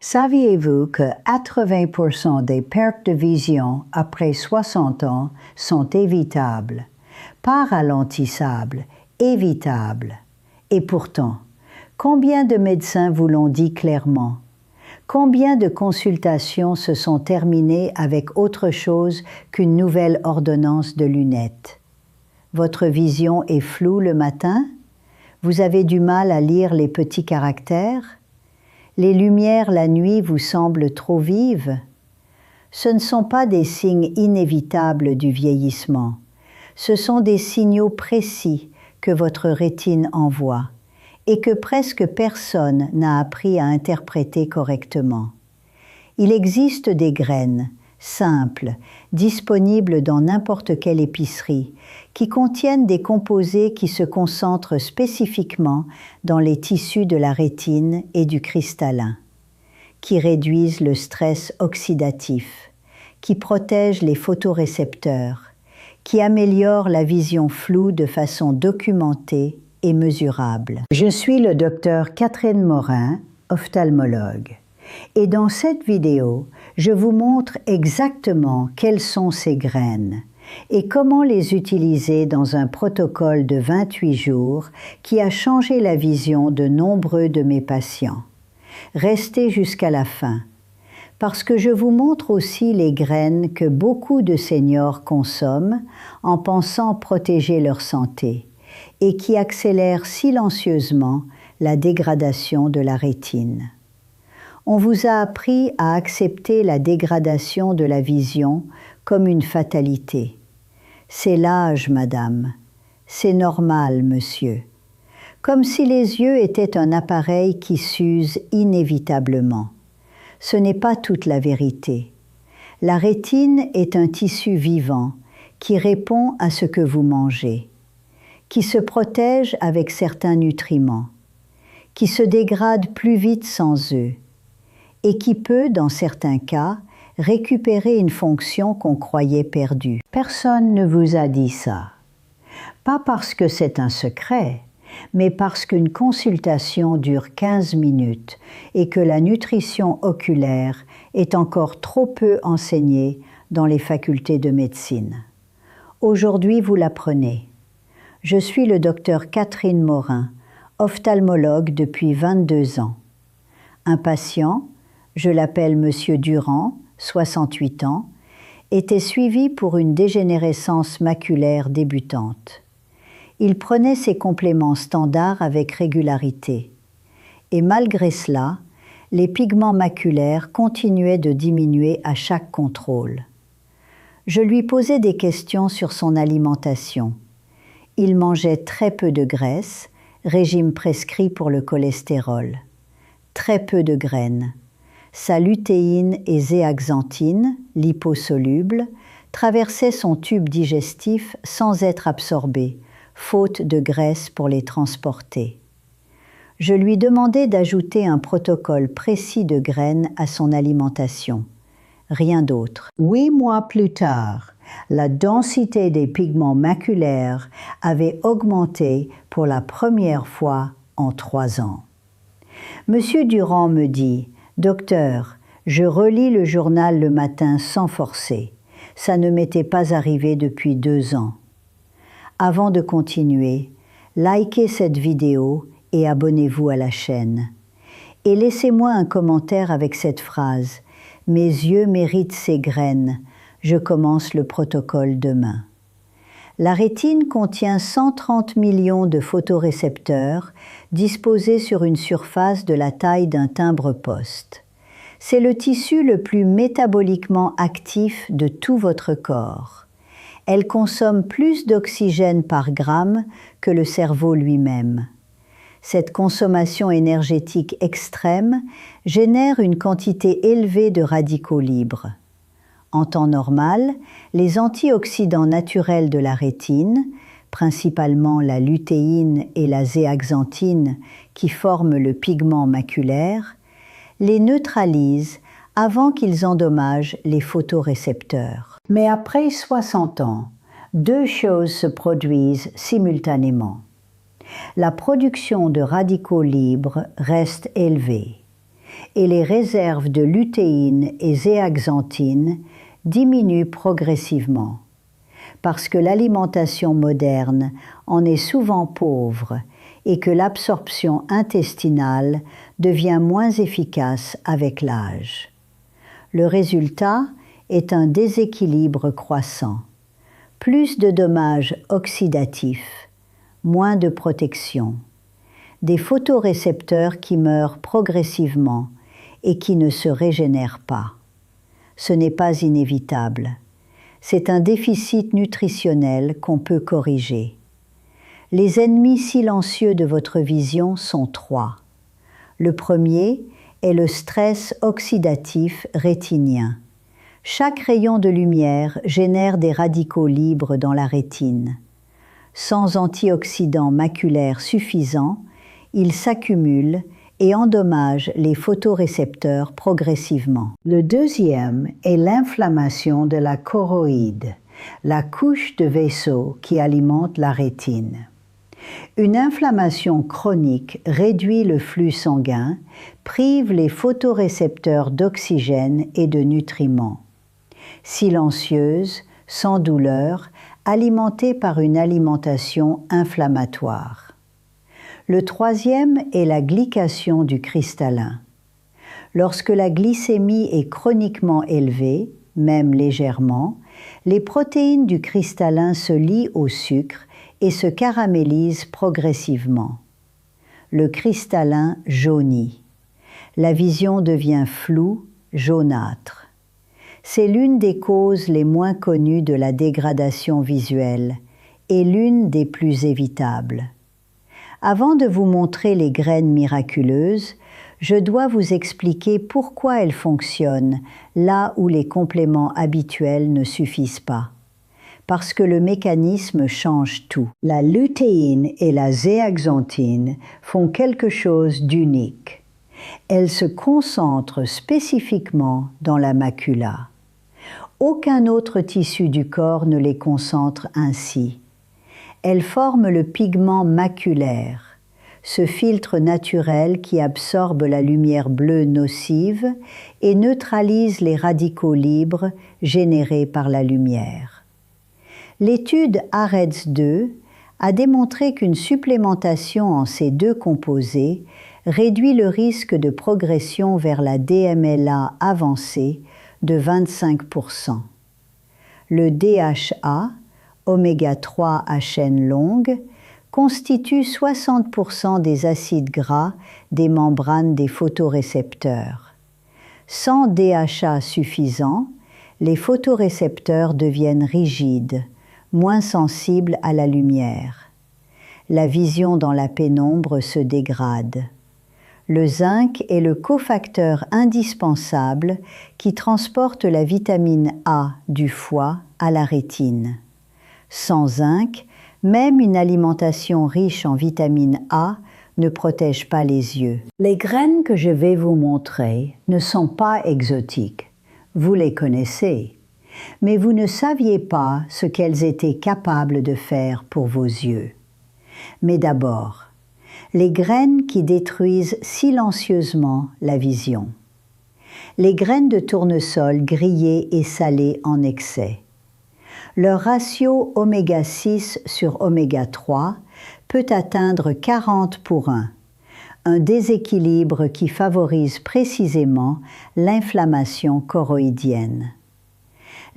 Saviez-vous que 80% des pertes de vision après 60 ans sont évitables? Pas ralentissables, évitables. Et pourtant, combien de médecins vous l'ont dit clairement? Combien de consultations se sont terminées avec autre chose qu'une nouvelle ordonnance de lunettes? Votre vision est floue le matin? Vous avez du mal à lire les petits caractères? Les lumières la nuit vous semblent trop vives? Ce ne sont pas des signes inévitables du vieillissement. Ce sont des signaux précis que votre rétine envoie et que presque personne n'a appris à interpréter correctement. Il existe des graines, simples, disponibles dans n'importe quelle épicerie, qui contiennent des composés qui se concentrent spécifiquement dans les tissus de la rétine et du cristallin, qui réduisent le stress oxydatif, qui protègent les photorécepteurs, qui améliorent la vision floue de façon documentée et mesurable. Je suis le docteur Catherine Morin, ophtalmologue. Et dans cette vidéo, je vous montre exactement quelles sont ces graines et comment les utiliser dans un protocole de 28 jours qui a changé la vision de nombreux de mes patients. Restez jusqu'à la fin, parce que je vous montre aussi les graines que beaucoup de seniors consomment en pensant protéger leur santé et qui accélèrent silencieusement la dégradation de la rétine. On vous a appris à accepter la dégradation de la vision comme une fatalité. C'est l'âge, madame. C'est normal, monsieur. Comme si les yeux étaient un appareil qui s'use inévitablement. Ce n'est pas toute la vérité. La rétine est un tissu vivant qui répond à ce que vous mangez, qui se protège avec certains nutriments, qui se dégrade plus vite sans eux, et qui peut, dans certains cas, récupérer une fonction qu'on croyait perdue. Personne ne vous a dit ça. Pas parce que c'est un secret, mais parce qu'une consultation dure 15 minutes et que la nutrition oculaire est encore trop peu enseignée dans les facultés de médecine. Aujourd'hui, vous l'apprenez. Je suis le docteur Catherine Morin, ophtalmologue depuis 22 ans. Un patient, je l'appelle Monsieur Durand, 68 ans, était suivi pour une dégénérescence maculaire débutante. Il prenait ses compléments standards avec régularité. Et malgré cela, les pigments maculaires continuaient de diminuer à chaque contrôle. Je lui posais des questions sur son alimentation. Il mangeait très peu de graisse, régime prescrit pour le cholestérol. Très peu de graines. Sa lutéine et zéaxanthine, liposolubles, traversaient son tube digestif sans être absorbées, faute de graisse pour les transporter. Je lui demandai d'ajouter un protocole précis de graines à son alimentation. Rien d'autre. 8 mois plus tard, la densité des pigments maculaires avait augmenté pour la première fois en 3 ans. Monsieur Durand me dit: « Docteur, je relis le journal le matin sans forcer. Ça ne m'était pas arrivé depuis 2 ans. » Avant de continuer, likez cette vidéo et abonnez-vous à la chaîne. Et laissez-moi un commentaire avec cette phrase: « Mes yeux méritent ces graines. Je commence le protocole demain. » La rétine contient 130 millions de photorécepteurs disposés sur une surface de la taille d'un timbre-poste. C'est le tissu le plus métaboliquement actif de tout votre corps. Elle consomme plus d'oxygène par gramme que le cerveau lui-même. Cette consommation énergétique extrême génère une quantité élevée de radicaux libres. En temps normal, les antioxydants naturels de la rétine, principalement la lutéine et la zéaxanthine qui forment le pigment maculaire, les neutralisent avant qu'ils endommagent les photorécepteurs. Mais après 60 ans, 2 choses se produisent simultanément. La production de radicaux libres reste élevée. et les réserves de lutéine et zéaxanthine diminuent progressivement, parce que l'alimentation moderne en est souvent pauvre et que l'absorption intestinale devient moins efficace avec l'âge. Le résultat est un déséquilibre croissant, plus de dommages oxydatifs, moins de protection, des photorécepteurs qui meurent progressivement et qui ne se régénèrent pas. Ce n'est pas inévitable. C'est un déficit nutritionnel qu'on peut corriger. Les ennemis silencieux de votre vision sont 3. Le premier est le stress oxydatif rétinien. Chaque rayon de lumière génère des radicaux libres dans la rétine. Sans antioxydants maculaires suffisants, ils s'accumulent et endommagent les photorécepteurs progressivement. Le deuxième est l'inflammation de la choroïde, la couche de vaisseau qui alimente la rétine. Une inflammation chronique réduit le flux sanguin, prive les photorécepteurs d'oxygène et de nutriments. Silencieuse, sans douleur, alimentée par une alimentation inflammatoire. Le troisième est la glycation du cristallin. Lorsque la glycémie est chroniquement élevée, même légèrement, les protéines du cristallin se lient au sucre et se caramélisent progressivement. Le cristallin jaunit. La vision devient floue, jaunâtre. C'est l'une des causes les moins connues de la dégradation visuelle et l'une des plus évitables. Avant de vous montrer les graines miraculeuses, je dois vous expliquer pourquoi elles fonctionnent là où les compléments habituels ne suffisent pas. Parce que le mécanisme change tout. La lutéine et la zéaxanthine font quelque chose d'unique. Elles se concentrent spécifiquement dans la macula. Aucun autre tissu du corps ne les concentre ainsi. Elles forment le pigment maculaire, ce filtre naturel qui absorbe la lumière bleue nocive et neutralise les radicaux libres générés par la lumière. L'étude AREDS 2 a démontré qu'une supplémentation en ces deux composés réduit le risque de progression vers la DMLA avancée de 25%. Le DHA, oméga 3 à chaîne longue, constitue 60% des acides gras des membranes des photorécepteurs. Sans DHA suffisant, les photorécepteurs deviennent rigides, moins sensibles à la lumière. La vision dans la pénombre se dégrade. Le zinc est le cofacteur indispensable qui transporte la vitamine A du foie à la rétine. Sans zinc, même une alimentation riche en vitamine A ne protège pas les yeux. Les graines que je vais vous montrer ne sont pas exotiques. Vous les connaissez, mais vous ne saviez pas ce qu'elles étaient capables de faire pour vos yeux. Mais d'abord, les graines qui détruisent silencieusement la vision. Les graines de tournesol grillées et salées en excès. Leur ratio oméga 6 sur oméga 3 peut atteindre 40:1, un déséquilibre qui favorise précisément l'inflammation choroïdienne.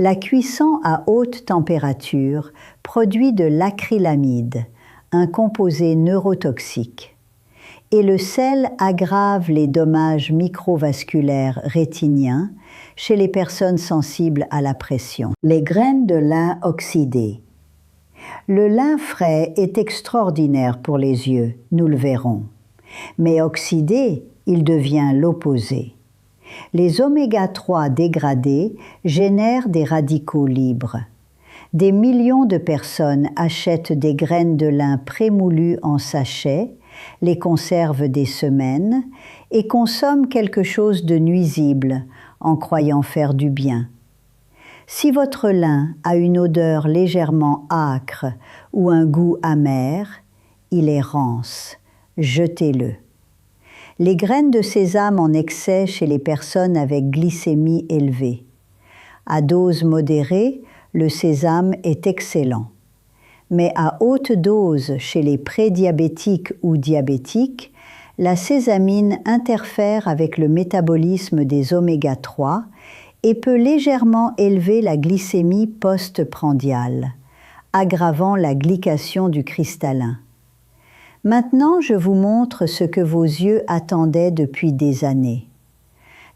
La cuisson à haute température produit de l'acrylamide, un composé neurotoxique, et le sel aggrave les dommages microvasculaires rétiniens chez les personnes sensibles à la pression. Les graines de lin oxydées. Le lin frais est extraordinaire pour les yeux, nous le verrons. Mais oxydé, il devient l'opposé. Les oméga 3 dégradés génèrent des radicaux libres. Des millions de personnes achètent des graines de lin prémoulues en sachet, les conservent des semaines et consomment quelque chose de nuisible en croyant faire du bien. Si votre lin a une odeur légèrement âcre ou un goût amer, il est rance. Jetez-le. Les graines de sésame en excès chez les personnes avec glycémie élevée. À dose modérée, le sésame est excellent. Mais à haute dose chez les prédiabétiques ou diabétiques, la sésamine interfère avec le métabolisme des oméga 3 et peut légèrement élever la glycémie postprandiale, aggravant la glycation du cristallin. Maintenant, je vous montre ce que vos yeux attendaient depuis des années.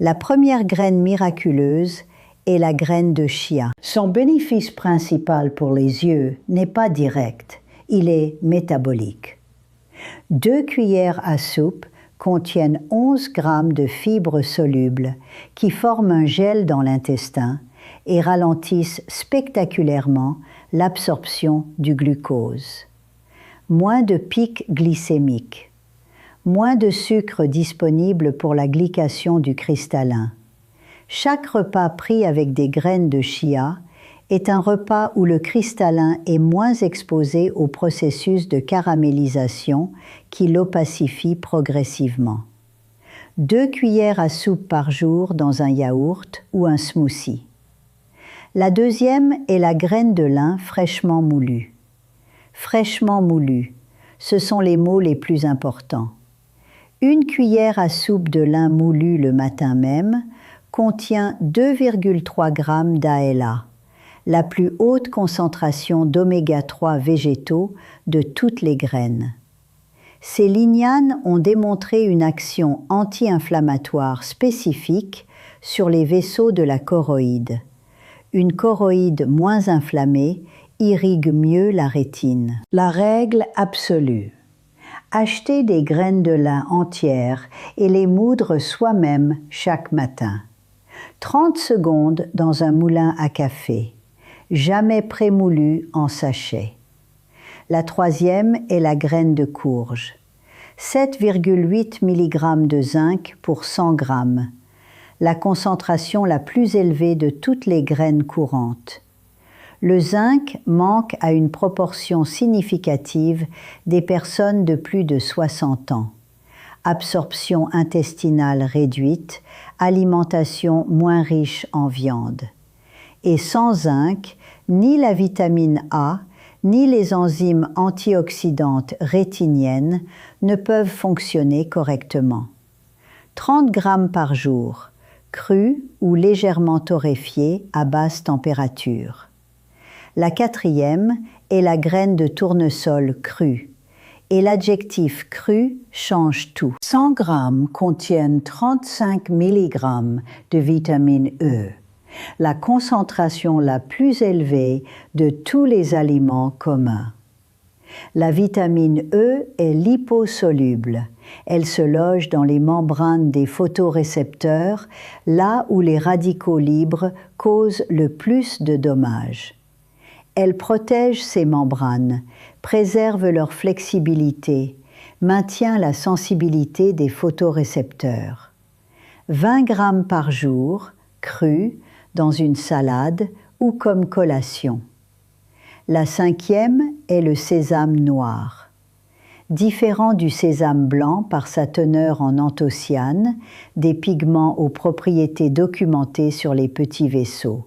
La première graine miraculeuse est la graine de chia. Son bénéfice principal pour les yeux n'est pas direct, il est métabolique. 2 cuillères à soupe contiennent 11 grammes de fibres solubles qui forment un gel dans l'intestin et ralentissent spectaculairement l'absorption du glucose. Moins de pic glycémique, moins de sucre disponible pour la glycation du cristallin. Chaque repas pris avec des graines de chia est un repas où le cristallin est moins exposé au processus de caramélisation qui l'opacifie progressivement. 2 cuillères à soupe par jour dans un yaourt ou un smoothie. La deuxième est la graine de lin fraîchement moulue. Fraîchement moulu, ce sont les mots les plus importants. 1 cuillère à soupe de lin moulu le matin même contient 2,3 g d'ALA, la plus haute concentration d'oméga 3 végétaux de toutes les graines. Ces lignanes ont démontré une action anti-inflammatoire spécifique sur les vaisseaux de la choroïde. Une choroïde moins inflammée irrigue mieux la rétine. La règle absolue. Acheter des graines de lin entières et les moudre soi-même chaque matin. 30 secondes dans un moulin à café. Jamais prémoulu en sachet. La troisième est la graine de courge. 7,8 mg de zinc pour 100 g. La concentration la plus élevée de toutes les graines courantes. Le zinc manque à une proportion significative des personnes de plus de 60 ans. Absorption intestinale réduite, alimentation moins riche en viande. Et sans zinc, ni la vitamine A, ni les enzymes antioxydantes rétiniennes ne peuvent fonctionner correctement. 30 g par jour, cru ou légèrement torréfié à basse température. La quatrième est la graine de tournesol crue. Et l'adjectif cru change tout. 100 g contiennent 35 mg de vitamine E, la concentration la plus élevée de tous les aliments communs. La vitamine E est liposoluble. Elle se loge dans les membranes des photorécepteurs, là où les radicaux libres causent le plus de dommages. Elle protège ces membranes, préserve leur flexibilité, maintient la sensibilité des photorécepteurs. 20 g par jour, cru, dans une salade ou comme collation. La cinquième est le sésame noir. Différent du sésame blanc par sa teneur en anthocyanes, des pigments aux propriétés documentées sur les petits vaisseaux.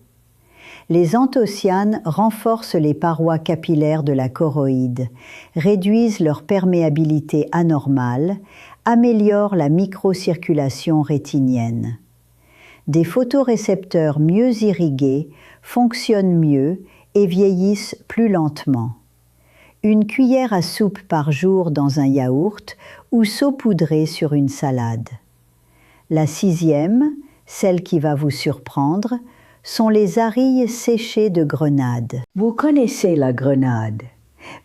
Les anthocyanes renforcent les parois capillaires de la choroïde, réduisent leur perméabilité anormale, améliorent la microcirculation rétinienne. Des photorécepteurs mieux irrigués fonctionnent mieux et vieillissent plus lentement. 1 cuillère à soupe par jour dans un yaourt ou saupoudrée sur une salade. La sixième, celle qui va vous surprendre, sont les arilles séchées de grenade. Vous connaissez la grenade,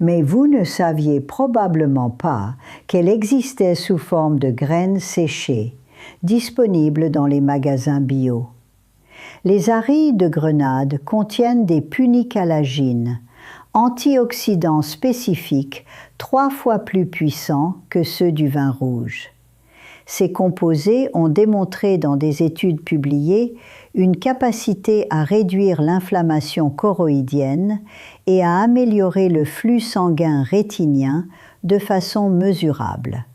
mais vous ne saviez probablement pas qu'elle existait sous forme de graines séchées, disponibles dans les magasins bio. Les arilles de grenade contiennent des punicalagines, antioxydants spécifiques 3 fois plus puissants que ceux du vin rouge. Ces composés ont démontré dans des études publiées une capacité à réduire l'inflammation choroïdienne et à améliorer le flux sanguin rétinien de façon mesurable.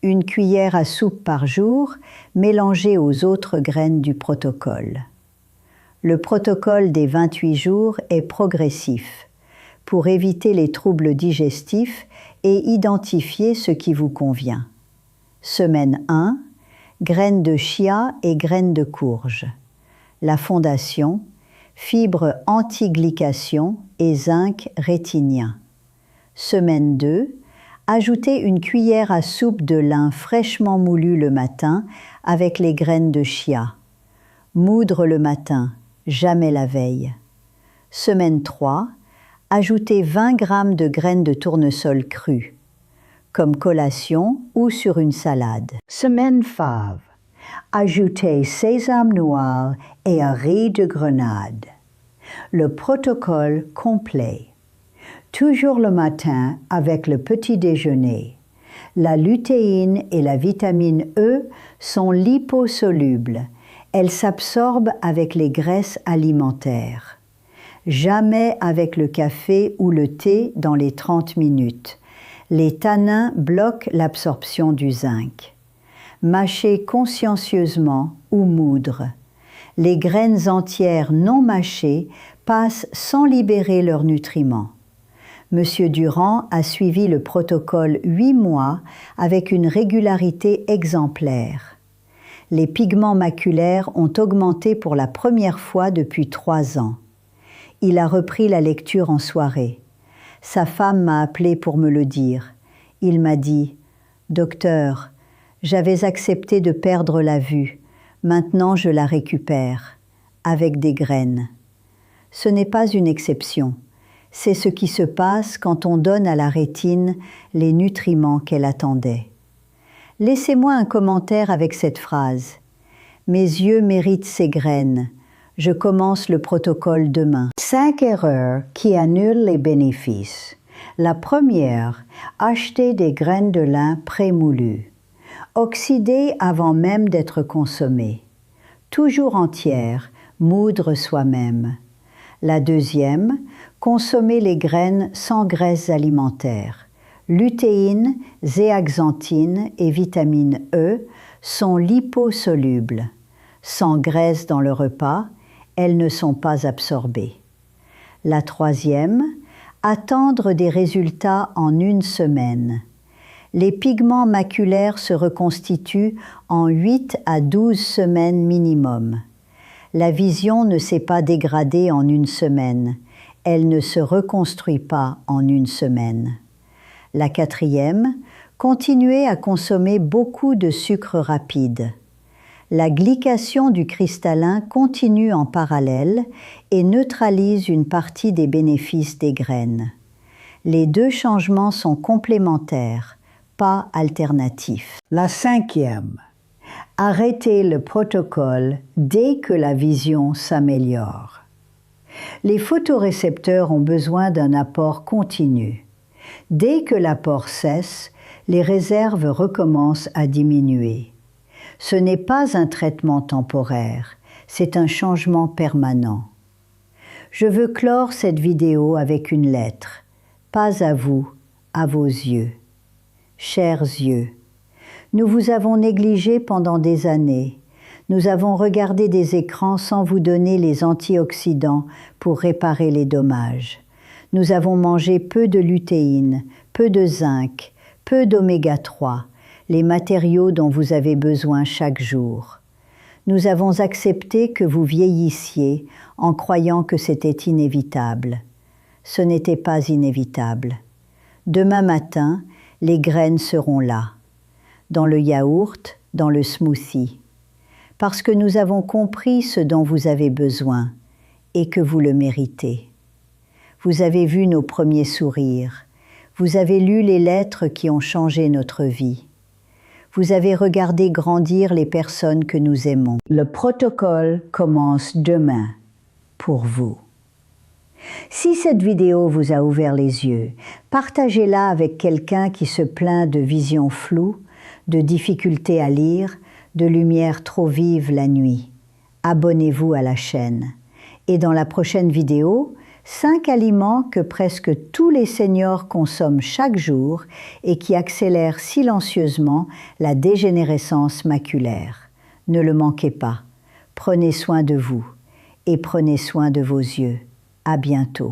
1 cuillère à soupe par jour, mélangée aux autres graines du protocole. Le protocole des 28 jours est progressif pour éviter les troubles digestifs et identifier ce qui vous convient. Semaine 1, graines de chia et graines de courge. La fondation, fibres anti-glycation et zinc rétinien. Semaine 2, ajoutez 1 cuillère à soupe de lin fraîchement moulu le matin avec les graines de chia. Moudre le matin, jamais la veille. Semaine 3, ajoutez 20 g de graines de tournesol crues, comme collation ou sur une salade. Semaine 5, ajoutez sésame noir et riz de grenade. Le protocole complet. Toujours le matin avec le petit déjeuner. La lutéine et la vitamine E sont liposolubles. Elles s'absorbent avec les graisses alimentaires. Jamais avec le café ou le thé dans les 30 minutes. Les tanins bloquent l'absorption du zinc. Mâchez consciencieusement ou moudre. Les graines entières non mâchées passent sans libérer leurs nutriments. Monsieur Durand a suivi le protocole 8 mois avec une régularité exemplaire. Les pigments maculaires ont augmenté pour la première fois depuis 3 ans. Il a repris la lecture en soirée. Sa femme m'a appelé pour me le dire. Il m'a dit « Docteur, j'avais accepté de perdre la vue. Maintenant je la récupère, avec des graines. » Ce n'est pas une exception. C'est ce qui se passe quand on donne à la rétine les nutriments qu'elle attendait. Laissez-moi un commentaire avec cette phrase. « Mes yeux méritent ces graines. Je commence le protocole demain. » 5 erreurs qui annulent les bénéfices. La première, acheter des graines de lin prémoulues. Oxydées avant même d'être consommées. Toujours entières, moudre soi-même. La deuxième, consommer les graines sans graisses alimentaires. Lutéine, zéaxanthine et vitamine E sont liposolubles. Sans graisse dans le repas, elles ne sont pas absorbées. La troisième, attendre des résultats en 1 semaine. Les pigments maculaires se reconstituent en 8 à 12 semaines minimum. La vision ne s'est pas dégradée en 1 semaine. Elle ne se reconstruit pas en 1 semaine. La quatrième, continuez à consommer beaucoup de sucre rapide. La glycation du cristallin continue en parallèle et neutralise une partie des bénéfices des graines. Les 2 changements sont complémentaires, pas alternatifs. La cinquième, arrêtez le protocole dès que la vision s'améliore. Les photorécepteurs ont besoin d'un apport continu. Dès que l'apport cesse, les réserves recommencent à diminuer. Ce n'est pas un traitement temporaire, c'est un changement permanent. Je veux clore cette vidéo avec une lettre. Pas à vous, à vos yeux. Chers yeux, nous vous avons négligé pendant des années. Nous avons regardé des écrans sans vous donner les antioxydants pour réparer les dommages. Nous avons mangé peu de lutéine, peu de zinc, peu d'oméga 3, les matériaux dont vous avez besoin chaque jour. Nous avons accepté que vous vieillissiez en croyant que c'était inévitable. Ce n'était pas inévitable. Demain matin, les graines seront là, dans le yaourt, dans le smoothie, parce que nous avons compris ce dont vous avez besoin et que vous le méritez. Vous avez vu nos premiers sourires, vous avez lu les lettres qui ont changé notre vie. Vous avez regardé grandir les personnes que nous aimons. Le protocole commence demain pour vous. Si cette vidéo vous a ouvert les yeux, partagez-la avec quelqu'un qui se plaint de vision floue, de difficulté à lire, de lumière trop vive la nuit. Abonnez-vous à la chaîne. Et dans la prochaine vidéo, 5 aliments que presque tous les seniors consomment chaque jour et qui accélèrent silencieusement la dégénérescence maculaire. Ne le manquez pas. Prenez soin de vous et prenez soin de vos yeux. À bientôt.